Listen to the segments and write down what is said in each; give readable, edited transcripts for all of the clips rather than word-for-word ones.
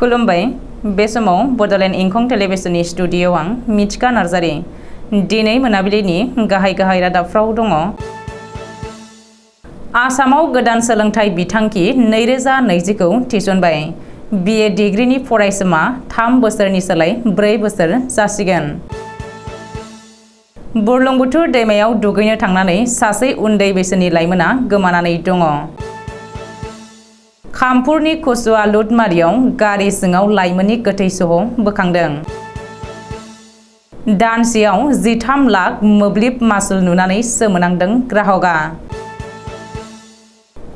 खुलुमबाय बे समाव बडोलेण्ड इंखं टेलिभिजननि स्टुडिय'आव आं मिथिका नार्जारी दिनै मोनाबिलिनि गाहाय रादाबफ्राव दङ। आसामाव गोदान सोलोंथाइ बिथांखि 2020 खौ थिसनबाय। BA डिग्रीनि फरायसोमा 3 बोसोरनि सोलाय 4 बोसोर जासिगोन। बुरलुंबुथुर दैमायाव दुगैनो थांनानै सासे उन्दै बैसोनि लाइमोना गोमानानै दङ। खामपुरनि खुसुआ लुटमारियाव गारि सिङाव लाइमोननि गोथै सह बोखांदों। दानसेयाव 13 लाख मोब्लिब मासुल नुनानै सोमोनांदों ग्राहकआ।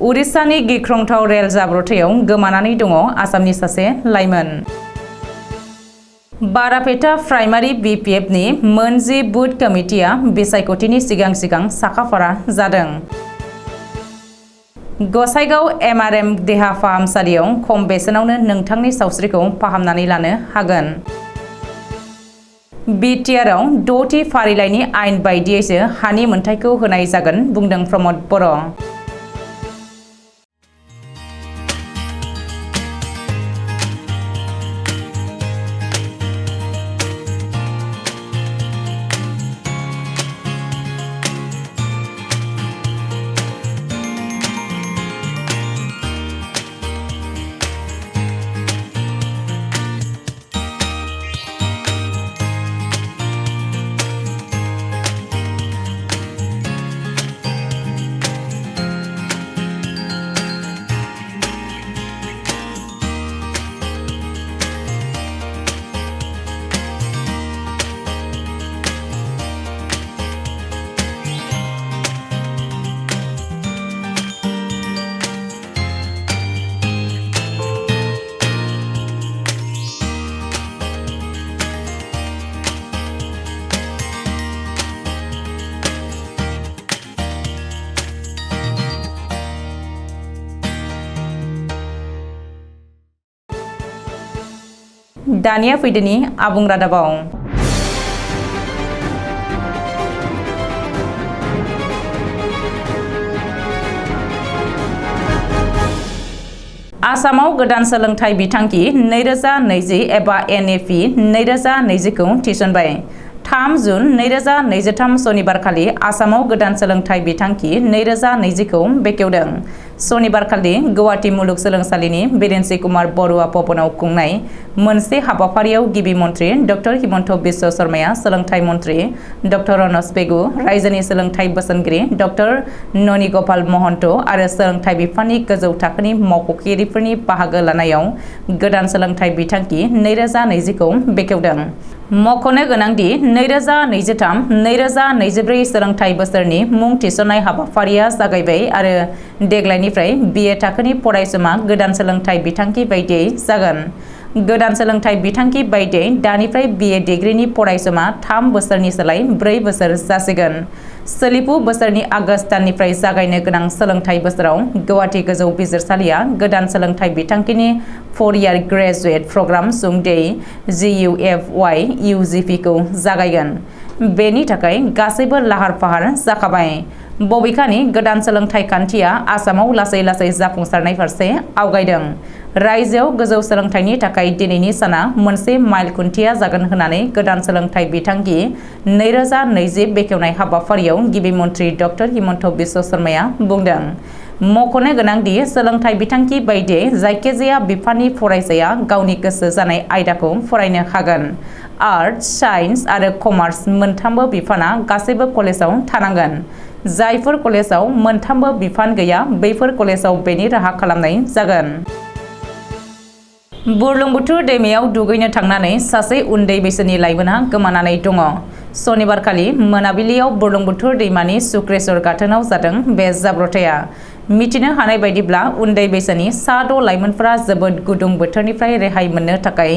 उरिष्यानि गिख्रंथाव रेल जाब्रबथायाव गोमानानै दङ आसामनि सासे लाइमोन। बारापेटा प्राइमारि BPFनि मोनजि बुथ कमिटिया बिसायख'थिनि सिगां साखाफारा जादों। गसाइगाव MRM देहा फाहामसालियाव खम बेसेनावनो नोंथांनि सावस्रिखौ फाहामनानै लानो हागोन। BTRआव 6थि फारिलाइनि आयेन बायदियैसो हानि मोनथायखौ होनाय जागोन बुंदों प्रमद बर'। दानिया फैदोनि आबुं रादाबाव। आसामाव गोदान सोलोंथाइ बिथांखि 2020 एबा NEP 2020 खौ थिसनबाय। 3 जुन 2023 सनिबारखालि आसामाव गोदान सोलोंथाइ बिथांखि 2020 खौ बेखेवदों। सनिबारखालि गुवाहाटी मुलुगसोलोंसालिनि बिरेन्सि कुमार बरुवा भवनाव खुंनाय मोनसे हाबाफारियाव गिबि मन्त्रि डॉ हिमन्त बिश्व शर्माया सोलोंथाइ मन्त्रि डॉ रनज पेगु, रायजोनि सोलोंथाइ बोसोनगिरि डॉ ननी गपाल महन्त आरो सोलोंथाइ बिफाननि गोजौ थाखोनि मावख'गिरिफोरनि बाहागो लानायाव गोदान सोलोंथाइ बिथांखि 2020 खौ बेखेवदों। मख'नो गोनांदि 2023-2024 सोलोंथाइ बोसोरनि मुं थिसननाय हाबाफारिया जागायबाय आरो देग्लायनिफ्राय BA थाखोनि फरायसोमा गोदान सोलोंथाइ बिथांखि बायदियै जागोन। गोदान सोलोंथाइ बिथांखि बायदियै दानिफ्राय BA डिग्रीनि फरायसोमा 3 बोसोरनि सोलाय 4 बोसोर जासिगोन। सोलिफु बोसोरनि आगस्त दाननिफ्राय जागायनो गोनां सोलोंथाइ बोसोराव गुवाहाटी गोजौ बिजिरसालिया गोदान सोलोंथाइ बिथांखिनि 4-year ग्रेजुवेट प्रग्राम सुंदयै GUFY UGP खौ जागायगोन। बेनि थाखाय गासैबो लाहार फाहार जाखाबाय। बबेखानि गोदान सोलोंथाइ खान्थिया आसामाव लासै जाफुंसारनाय फारसे आवगायदों। रायजोआव गोजौ सोलोंथाइनि थाखाय दिनैनि साना मोनसे माइल खुन्थिया जागोन होननानै गोदान सोलोंथाइ बिथांखि 2020 बेखेवनाय हाबाफारियाव गिबि मन्त्रि डॉ हिमन्त बिश्व शर्माया बुंदों। मख'नो गोनांदि सोलोंथाइ बिथांखि बायदियै जायखिजाया बिफाननि फरायसाया गावनि गोसो जानाय आयदाखौ फरायनो हागोन। आर्टस, साइन्स आरो कमार्स मोनथामबो बिफाना गासैबो कलेजाव थानांगोन। जायफोर कलेजाव मोनथामबो बिफान गैया बैफोर कलेजाव बेनि राहा खालामनाय जागोन। बुरलुंबुथुर दैमायाव दुगैनो थांनानै सासे उन्दै बैसोनि लाइमोना गोमानानै दङ। सनिबारखालि मोनाबिलियाव बुरलुंबुथुर दैमानि सुक्रेश्वर गाथोनाव जादों बे जाब्रबथाया। मिथिनो हानाय बायदिब्ला उन्दै बैसोनि 6 लाइमोनफोरा जोबोद गुदुं बोथोरनिफ्राय रेहाय मोननो थाखाय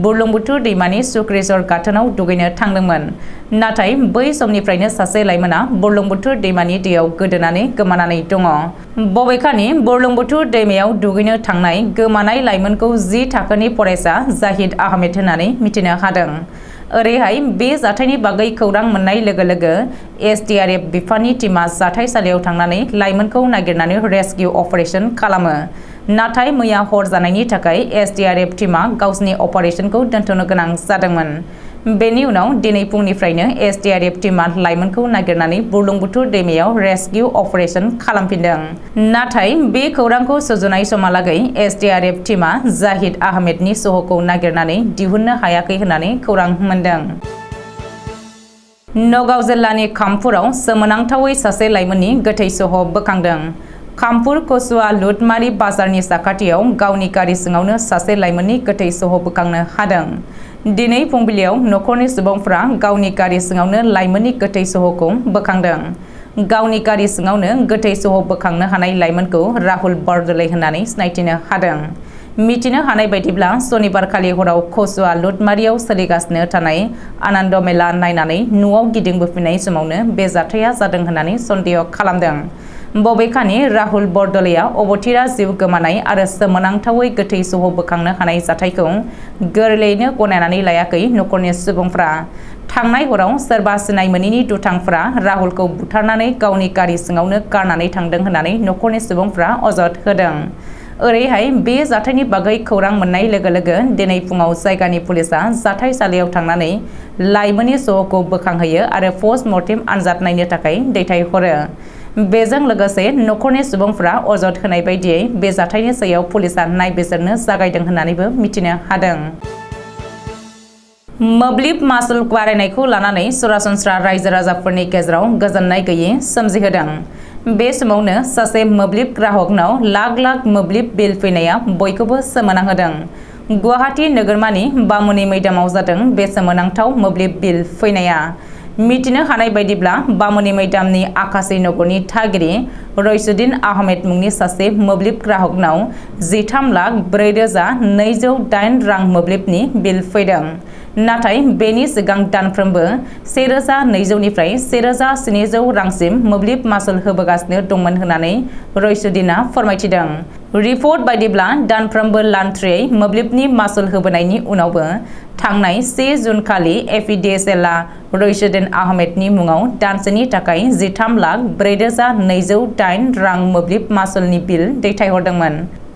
बुरलुंबुथुर दैमानि सुक्रेश्वर गाथोनाव दुगैनो थांदोंमोन। नाथाय बै समनिफ्रायनो सासे लाइमोना बुरलुंबुथुर दैमानि दैयाव गोदोनानै गोमानानै दङ। बबेखानि बुरलुंबुथुर दैमायाव दुगैनो थांनाय गोमानाय लाइमोनखौ 10 थाखोनि फरायसा जाहिद आहमेद होननानै मिथिनो हादों। ओरैहाय बे जाथायनि बागै खौरां मोननाय लोगो लोगो SDRF बिफाननि टीमा जाथायसालियाव थांनानै लाइमोनखौ नागिरनानै रेस्किउ अपारेशन खालामो। नाथाय मैया हर जानायनि थाखाय SDRF टीमा गावसिनि अपारेशनखौ दोनथ'नो गोनां जादोंमोन। बेनि उनाव दिनै फुंनिफ्रायनो SDRF टीमा लाइमोनखौ नागिरनानै बुरलुंबुथुर दैमायाव रेस्किउ अपारेशन खालामफिनदों। नाथाय बे खौरांखौ सुजुनाय समहालागै SDRF टीमा जाहिद आहमेदनि सह'खौ नागिरनानै दिहुननो हायाखै होननानै खौरां मोनदों। नगाव जिल्लानि खामपुराव सोमोनांथावै सासे लाइमोननि गोथै सह' बोखांदों। खामपुर कसुवा लुटमारि बाजारनि साखाथियाव गावनि गारि सिङावनो सासे लाइमोननि गोथै सह' बोखांनो हादों। दिनै फुंबिलियाव नखरनि सुबुंफ्रा गावनि गारि सिङावनो लाइमोननि गोथै सह'खौ बोखांदों। गावनि गारि सिङावनो गोथै सह' बोखांनो हानाय लाइमोनखौ राहुल बरदलै होननानै सिनायथिनो हादों। मिथिनो हानाय बायदिब्ला सनिबारखालि हराव कसुवा लुटमारियाव सोलिगासिनो थानाय आनन्द मेला नायनानै न'आव गिदिंबोफिननाय समावनो बे जाथाया जादों होननानै सन्देह खालामदों। बबेखानि राहुल बरदलैया अबथिरा जिउ गोमानाय आरो सोमोनांथावै गोथै सह' बोखांनो हानाय जाथायखौ गोरलैयैनो गनायनानै लायाखै नखरनि सुबुंफ्रा। थांनाय हराव सोरबा सिनाय मोनैनि दुथांफ्रा राहुलखौ बुथारनानै गावनि गारि सिङावनो गारनानै थांदों होननानै नखरनि सुबुंफ्रा अजद होदों। ओरैहाय बे जाथायनि बागै खौरां मोननाय लोगो लोगो दिनै फुङाव जायगानि पुलिसा जाथायसालियाव थांनानै लाइमोननि सह'खौ बोखांहोयो आरो पस्टमर्टेम आनजाद नायनो थाखाय दैथायहरो। बेजों लोगोसे नखरनि सुबुंफ्रा अजद होनाय बायदियै बे जाथायनि सायाव पुलिसा नायबिजिरनो जागायदों होननानैबो मिथिनो हादों। मोब्लिब मासुल बारायनायखौ लानानै सरासनस्रा रायजो राजाफोरनि गेजेराव गोजोननाय गैयै सोमजिहोदों। बे समावनो सासे मोब्लिब ग्राहकनाव लाख लाख मोब्लिब बिल फैनाया बयखौबो सोमोनांहोदों। गुवाहाटी नोगोरमानि बामुनि मैदामाव जादों बे सोमोनांथाव मोब्लिब बिल फैनाया। मिथिनो हानाय बायदिब्ला बामुनि मैदामनि आकाशी नगरनि थागिरि रइसुद्दिन आहमेद मुंनि सासे मोब्लिब ग्राहकनाव 13,04,208 रां मोब्लिबनि बिल फैदों। नाथाय बेनि सिगां दानफ्रोमबो 1,200 निफ्राय 1,700 रांसिम मोब्लिब मासुल होबोगासिनो दंमोन होननानै रइसुद्दिनआ फोरमायथिदों। रिपर्ट बायदिब्ला दानफ्रोमबो लान्थ्रियै मोब्लिबनि मासुल होबोनायनि उनावबो थांनाय 1 जुन खालि एपिडिएसएलआ रइसुद्दिन आहमेदनि मुङाव दानसेनि थाखाय 13,04,208 रां मोब्लिब मासुलनि बिल दैथायहरदोंमोन।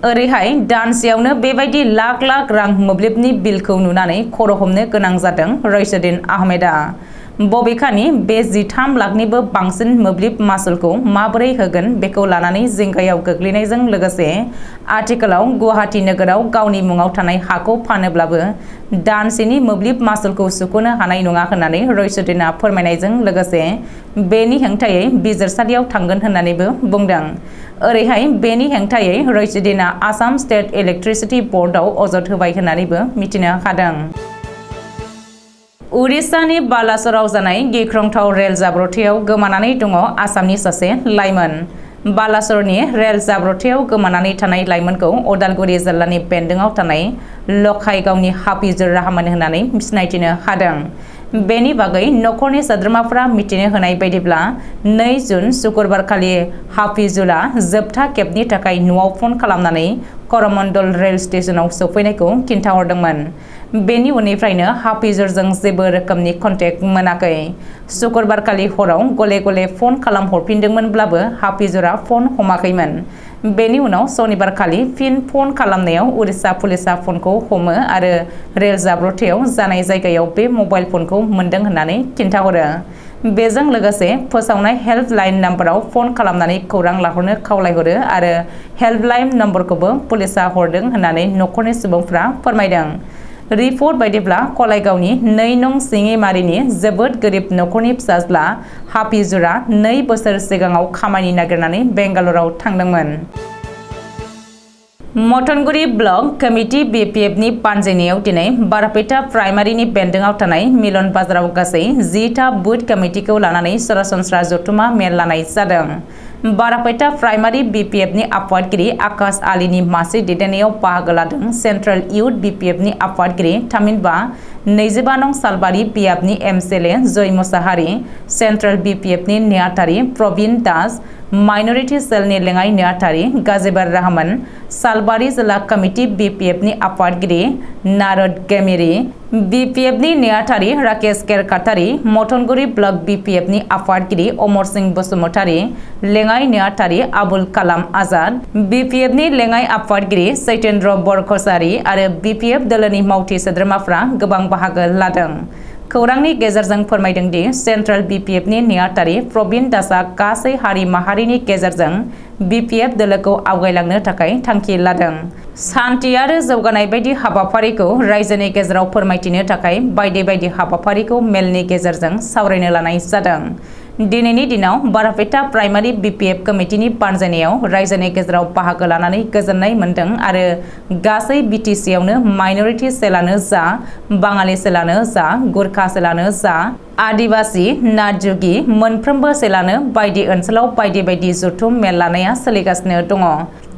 ओरैहाय दानसेयावनो बेबायदि लाख लाख रां मोब्लिबनि बिलखौ नुनानै खर' हमनो गोनां जादों रइसुद्दिन आहमेदआ। बबेखानि बे 13 लाखनिबो बांसिन मोब्लिब मासुलखौ माबोरै होगोन बेखौ लानानै जिंगायाव गोग्लैनायजों लोगोसे आथिखालाव गुवाहाटी नोगोराव गावनि मुङाव थानाय हाखौ फानोब्लाबो दानसेनि मोब्लिब मासुलखौ सुख'नो हानाय नङा होननानै रइसुद्दिनआ फोरमायनायजों लोगोसे बेनि हेंथायै बिजिरसालियाव थांगोन होननानैबो बुंदों। ओरैहाय बेनि हेंथायै रइसुद्दिनआ आसाम स्टेट इलेक्ट्रिसिटि बर्डआव अजद होबाय होननानैबो मिथिनो हादों। उरिष्यानि बालासराव जानाय गिख्रंथाव रेल जाब्रबथायाव गोमानानै दङ आसामनि सासे लाइमोन। बालासरनि रेल जाब्रबथायाव गोमानानै थानाय लाइमोनखौ उदालगुरि जिल्लानि बेन्दोंआव थानाय लखाइगावनि हाफिजुर रहमान होननानै सिनायथिनो हादों। बेनि बागै नखरनि सोद्रोमाफोरा मिथिनो होनाय बायदिब्ला 2 जुन शुक्रबारखालि हाफिजुलआ जोबथा खेबनि थाखाय न'आव फन खालामनानै करमण्डल रेल स्टेशनाव सफैनायखौ खिन्थाहरदोंमोन। बेनि उननिफ्रायनो हाफिजुरजों जेबो रोखोमनि कन्टेक्ट मोनाखै। शुक्रबारखालि हराव गले गले फन खालामहरफिनदोंमोनब्लाबो हाफिजुरा फन हमाखैमोन। बेनि उनाव सनिबारखालि फिन फन खालामनायाव उरिष्या पुलिसा फनखौ हमो आरो रेल जाब्रबथायाव जानाय जायगायाव बे मबाइल फनखौ मोनदों होननानै खिन्थाहरो। बेजों लोगोसे फोसावनाय हेल्पलाइन नाम्बाराव फन खालामनानै खौरां लाहरनो खावलायहरो आरो हेल्पलाइन नम्बरखौबो पुलिसा हरदों होननानै नखरनि सुबुंफ्रा फोरमायदों। रिपर्ट बायदिब्ला कलाइगावनि 2 नं सिङिमारिनि जोबोद गोरिब नखरनि फिसाज्ला हाफिजुरा 2 बोसोर सिगाङाव खामानि नागिरनानै बेंगालराव थांदोंमोन। मथनगुरि ब्लक कमिटि BPFनि बानजायनायाव दिनै बारापेटा प्राइमारिनि बेन्दोंआव थानाय मिलन बाजाराव गासै 10टा बुथ कमिटिखौ लानानै सरासनस्रा जथुमा मेल लानाय जादों। बारापेटा प्राइमारि BPFनि आफादगिरि आकाश आलीनि मासि दैदेननायाव बाहागो लादों सेन्ट्रेल इउथ BPFनि आफादगिरि थामहिनबा 25 नं सालबारि बियाबनि एमसिएलए जय मुसाहारि, सेन्ट्रेल बिपिएफनि नेहाथारि प्रवीण दास, माइनरिटी सेलनि लेङाइ नेहाथारि गाजिबार रहमान, सालबारि जिल्ला कमिटि बिपिएफनि आफादगिरि नारद गेमिरि, बिपिएफनि नेहाथारि राकेश केरकाटारि, मथनगुरि ब्लक बिपिएफनि आफादगिरि अमर सिंह बसुमतारि, लेङाइ नेहाथारि आबुल कालाम आजाद, बिपिएफनि लेङाइ आफादगिरि सैतेन्द्र बरकचारि आरो बिपिएफ दोलोनि मावथि सोद्रोमाफ्रा गोबां बाहागो लादों। खौरांनि गेजेरजों फोरमायदों दि सेन्ट्रेल बिपिएफनि नेहाथारि प्रवीण दासआ गासै हारि माहारिनि गेजेरजों बिपिएफ दोलोखौ आवगायलांनो थाखाय थांखि लादों। सान्थि आरो जौगानाय बायदि हाबाफारिखौ रायजोनि गेजेराव फोरमायथिनो थाखाय बायदि बायदि हाबाफारिखौ मेलनि गेजेरजों सावरायनो लानाय जादों। दिनैनि दिनाव बारापेटा प्राइमारि बिपिएफ कमिटिनि बानजायनायाव रायजोनि गेजेराव बाहागो लानानै गोजोननाय मोन्दों आरो गासै बिटिसिआवनो माइनरिटी सेलानो जा, बाङालि सेलानो जा, गुरखा सेलानो जा, आदिबासि, नाथजुगि मोनफ्रोमबो सेलानो बायदि ओनसोलाव बायदि बायदि जथुम मेल लानाया सोलिगासिनो दङ।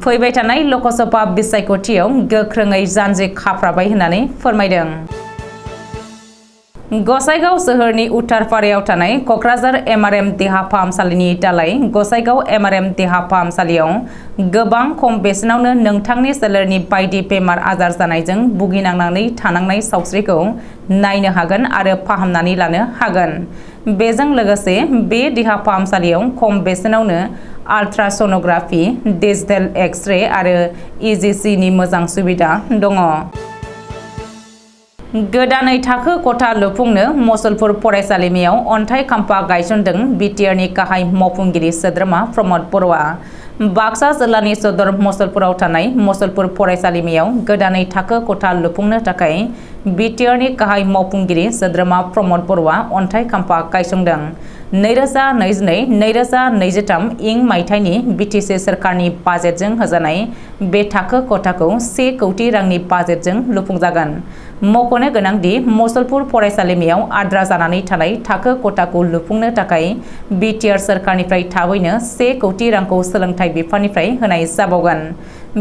फैबाय थानाय लकसभा बिसायख'थियाव गोख्रोङै जानजि खाफ्राबाय होननानै फोरमायदों। गसाइगाव सोहोरनि उत्तरपारायाव थानाय क'क्राझार एमआरएम देहा फाहामसालिनि दालाय गसाइगाव एमआरएम देहा फाहामसालियाव गोबां खम बेसेनावनो नोंथांनि सोलेरनि बायदि बेमार आजार जानायजों भुगिनांनानै थानांनाय सावस्रिखौ नायनो हागोन आरो फाहामनानै लानो हागोन। बेजों लोगोसे बे देहा फाहामसालियाव खम बेसेनावनो आल्ट्रासनोग्राफि, डिजिटेल एक्स-रे आरो इजिसिनि मोजां सुबिदा दङ। गोदानै थाखो खथा लुफुंनो मुसलपुर फरायसालिमायाव अन्थाइ खाम्फा गायसनदों बिटिआरनि गाहाय मावफुंगिरि सोद्रोमा प्रमद बर'आ। बाक्सा जिल्लानि सदर मुसलपुराव थानाय मुसलपुर फरायसालिमायाव गोदानै थाखो खथा लुफुंनो थाखाय बिटिआरनि गाहाय मावफुंगिरि सोद्रोमा प्रमद बर'आ अन्थाइ खाम्फा गायसनदों। 2022-2023 इं मायथाइनि बिटिसि सोरखारनि बाजेटजों होजानाय बे थाखो खथाखौ 1 कौटि रांनि बाजेटजों लुफुंजागोन। मख'नो गोनांदि मुसलपुर फरायसालिमायाव आद्रा जानानै थानाय थाखो खथाखौ लुफुंनो थाखाय बिटिआर सोरखारनिफ्राय थाबैनो 1 कौटि रांखौ सोलोंथाइ बिफाननिफ्राय होनाय जाबावगोन।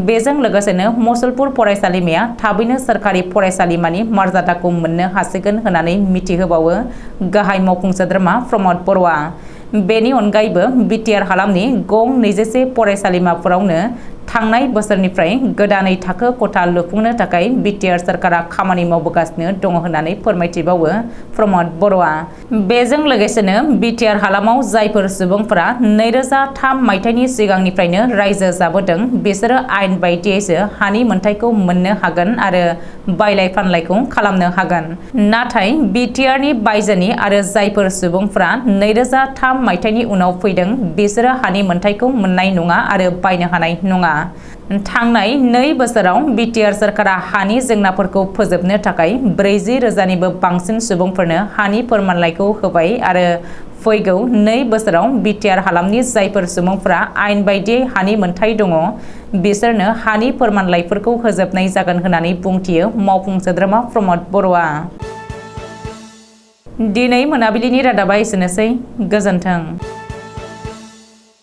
बेजों लोगोसेनो मुसलपुर फरायसालिमाया थाबैनो सोरखारि फरायसालिमानि मर्यादाखौ मोननो हासिगोन होननानै मिथिहोबावो गाहाय मावफुं सोद्रोमा प्रमद बर'आ। बेनि अनगायैबो बिटिआर हालामनि गं 21 फरायसालिमाफोरावनो थांनाय बोसोरनिफ्राय गोदानै थाखो खथा लुफुंनो थाखाय बिटिआर सोरखारा खामानि मावबोगासिनो दङ होननानै फोरमायथिबावो प्रमद बर'आ। बेजों लोगोसेनो बिटिआर हालामाव जायफोर सुबुंफोरा 2003 मायथाइनि सिगांनिफ्रायनो रायजो जाबोदों बिसोरो आयेन बायदियैसो हानि मोनथायखौ मोननो हागोन आरो बायलाय फानलायखौ खालामनो हागोन। नाथाय बिटिआरनि बायजोनि आरो जायफोर सुबुंफोरा 2003 मायथाइनि उनाव फैदों बिसोरो हानि मोनथायखौ मोननाय नङा आरो बायनो हानाय नङा। थांनाय 2 बोसोराव बिटिआर सोरखारा हानि जेंनाफोरखौ फोजोबनो थाखाय 40,000निबो बांसिन सुबुंफोरनो हानि फोरमानलाइखौ होबाय आरो फैगौ 2 बोसोराव बिटिआर हालामनि जायफोर सुबुंफोरा आयेन बायदियै हानि मोनथाय दङ बिसोरनो हानि फोरमानलाइफोरखौ होजोबनाय जागोन होननानै बुंथियो मावफुं सोद्रोमा प्रमद बर'आ। दिनै मोनाबिलिनि रादाबा एसेनोसै। गोजोन्थों।